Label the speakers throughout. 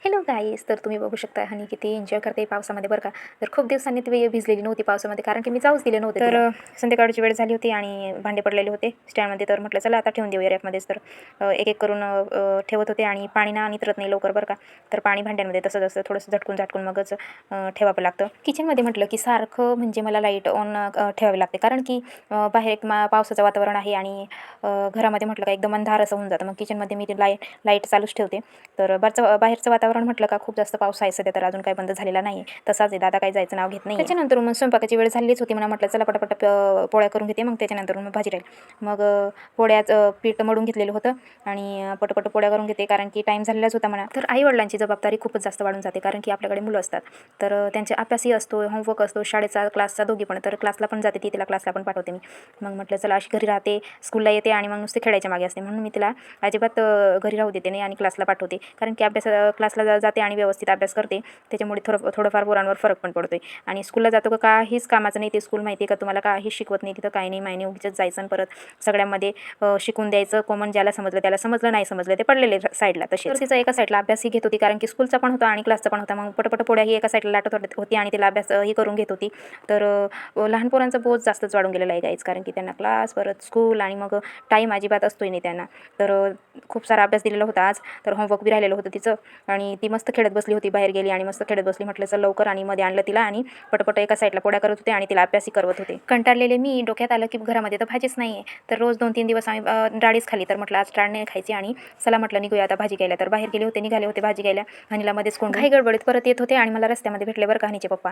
Speaker 1: Hello गाईस, तर तुम्ही बघू शकता हनी किती एन्जॉय करते पावसामध्ये बरं का. तर खूप दिवसांनी ती भिजलेली नव्हती पावसामध्ये, कारण की मी जाऊच दिले नव्हते. तर संध्याकाळची वेळ झाली होती आणि भांडे पडलेले होते स्टँडमध्ये. तर म्हटलं चला आता ठेवून देऊया रॅकमध्येच. तर एक एक करून ठेवत होते आणि पाणी ना नितरत नाही लवकर बरं का. तर पाणी भांड्यांमध्ये तसं तसं थोडंसं झटकून मगच ठेवावं लागतं. किचनमध्ये म्हटलं की सारखं म्हणजे मला लाईट ऑन ठेवावी लागते, कारण की बाहेर एक पावसाचं वातावरण आहे आणि घरामध्ये म्हटलं का एकदम अंधार असं होऊन जातं. मग किचनमध्ये मी लाईट चालूच ठेवते. तर बाहेरचं वातावरण म्हटलं का खूप जास्त पाऊस आहे सध्या, तर अजून काही बंद झालेला नाही. तसाच आहे, दादा काही जायचं नाव घेत नाही. त्याच्यानंतर मग स्वयंपाकाची वेळ झालीच होती. मला म्हटलं चला पटापट पोळ्या करून घेते, मग त्याच्यानंतर मग भाजी राहील. मग पोळ्याचं पीठ मळून घेतलेलं होतं आणि पटपट पोळ्या करून घेते, कारण की टाईम झालेलाच होता म्हणा. तर आईवडिलांची जबाबदारी खूपच जास्त वाढून जाते, कारण की आपल्याकडे मुलं असतात. तर त्यांचे अभ्यासही असतो, होमवर्क असतो, शाळेचा क्लासचा दोघी पण. तर क्लासला पण जाते ती, तिला क्लासला पण पाठवते मी. मग म्हटलं चला अशी घरी राहते, स्कूलला येते आणि मग नुसते खेळायच्या मागे असते, म्हणून मी तिला अजिबात घरी राहू देते नाही आणि क्लासला पाठवते. कारण की क्लासला जाते आणि व्यवस्थित अभ्यास करते, त्याच्यामुळे थोडंफार पोरांवर फरक पण पडतोय. आणि स्कूलला जातो का काहीच कामाचं नाही ते स्कूल, माहिती आहे का तुम्हाला, काहीच शिकवत नाही तिथं, काही नाही मायने उगीच जायचं आणि परत सगळ्यामध्ये शिकून द्यायचं. कॉमन ज्याला समजलं त्याला समजलं, नाही समजलं ते पडलेले साईडला. तसे तिचा एका साईडला अभ्यासही घेत होती, कारण की स्कूलचा पण होता आणि क्लासचा पण होता. मग पटपट पोळ्याही एका साईडला लाटत होती आणि तिला अभ्यास ही करून घेत होती. तर लहान पोरांचा बोज जास्तच वाढून गेलेला आहे गाईज, कारण की त्यांना क्लास परत स्कूल आणि मग टाईम अजिबात असतोय नाही त्यांना. तर खूप सारा अभ्यास दिलेला होता आज, तर होमवर्क बी राहिलेलं होतं तिचं आणि ती मस्त खेळत बसली होती, बाहेर गेली आणि मस्त खेळत बसली. म्हटलं चल लवकर, आणि मध्ये आणलं तिला आणि पटपट एका साईडला पोळ्या करत होते आणि तिला अभ्यासही करत होते. कंटाळलेले मी, डोक्यात आलं की घरामध्ये तर भाजीच नाही आहे, तर रोज 2-3 दिवस आम्ही डाळीच खाली. तर म्हटलं आज डाळ नाही खायची आणि चला म्हटलं निघूया आता भाजी घ्यायला. तर बाहेर निघाले होते भाजी घ्यायला. हनीला मध्येच कोण घाई गडबडीत परत येत होते आणि मला रस्त्यामध्ये भेटले बरं का हनीचे पप्पा.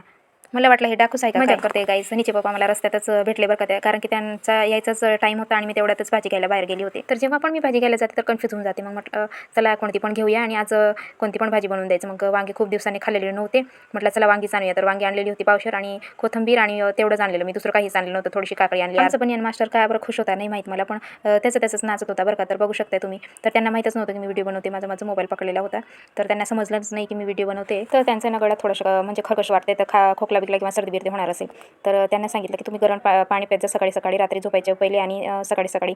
Speaker 1: मला वाटलं हे डाकूच आहे का, मजा करते गाईस. हनीचे पप्पा मला रस्त्यातच भेटले बरं का त्या, कारण की त्यांचा यायचाच टाईम होता आणि मी तेवढ्यातच भाजी घ्यायला बाहेर गेली होते. तर जेव्हा पण मी भाजी घ्यायला जाते तर कन्फ्यूज होऊन जाते. मग म्हटलं चला कोणती पण घेऊया आणि आज कोणती पण भाजी बनवून द्यायचं. मग वांगी खूप दिवसांनी खाल्लेले नव्हते, म्हटलं चला वांगीच आणूया. तर वांगी आणलेली होती पावशेर आणि कोथिंबीर आणि तेवढंच आणलेलं मी, दुसरं काहीच आणलं नव्हतं. थोडीशी काकडी आणली. आमचं पण मास्टर काय बरं खुश होता नाही माहीत मला, पण त्याचंच नाचत होता बरं का. तर बघू शकता तुम्ही. तर त्यांना माहीतच नव्हतं की मी व्हिडिओ बनवते, माझा मोबाईल पकडलेला होता. तर त्यांना समजलंच नाही की मी व्हिडिओ बनवते. तर त्यांचं नगळा थोडंसं म्हणजे खरकश वाटते, तर खोकला बिकला किंवा सर्दी बिर्दी होणार असेल. तर त्यांना सांगितलं की तुम्ही गरम पाणी प्यायचं सकाळी रात्री झोपायच्या पहिले आणि सकाळी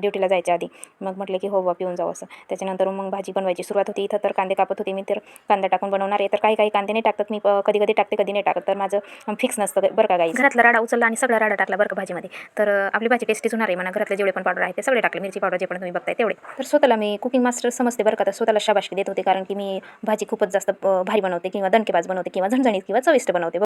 Speaker 1: ड्युटीला जायच्या आधी. मग म्हटलं की हो बा पिऊन जाऊ असं. त्याच्यानंतर मग भाजी बनवायची सुरुवात होती. इथं तर कांदे कापत होती मी, तर कांदा टाकून बनवणार आहे. तर काही कांदे नाही टाकत मी, कधी टाकते कधी नाही टाकत. तर माझं फिक्स नसतं बरं का गाईस. घरातला राडा उचलला आणि सगळा राडा टाकला बरं का भाजीमध्ये. तर आपली भाजी टेस्टीच होणार आहे म्हणा. घरातले जेवढे पण पावडर आहे ते सगळे टाकले, मिरची पावडर जे पण तुम्ही बघताय तेवढे. तर स्वतःला मी कुकिंग मास्टर समजते बरं का. तर स्वतःला शाबासकी देत होते, कारण की मी भाजी खूपच जास्त भारी बनवते किंवा दणकेबाज बनवते किंवा झणझणीत किंवा चविष्ट बनवते.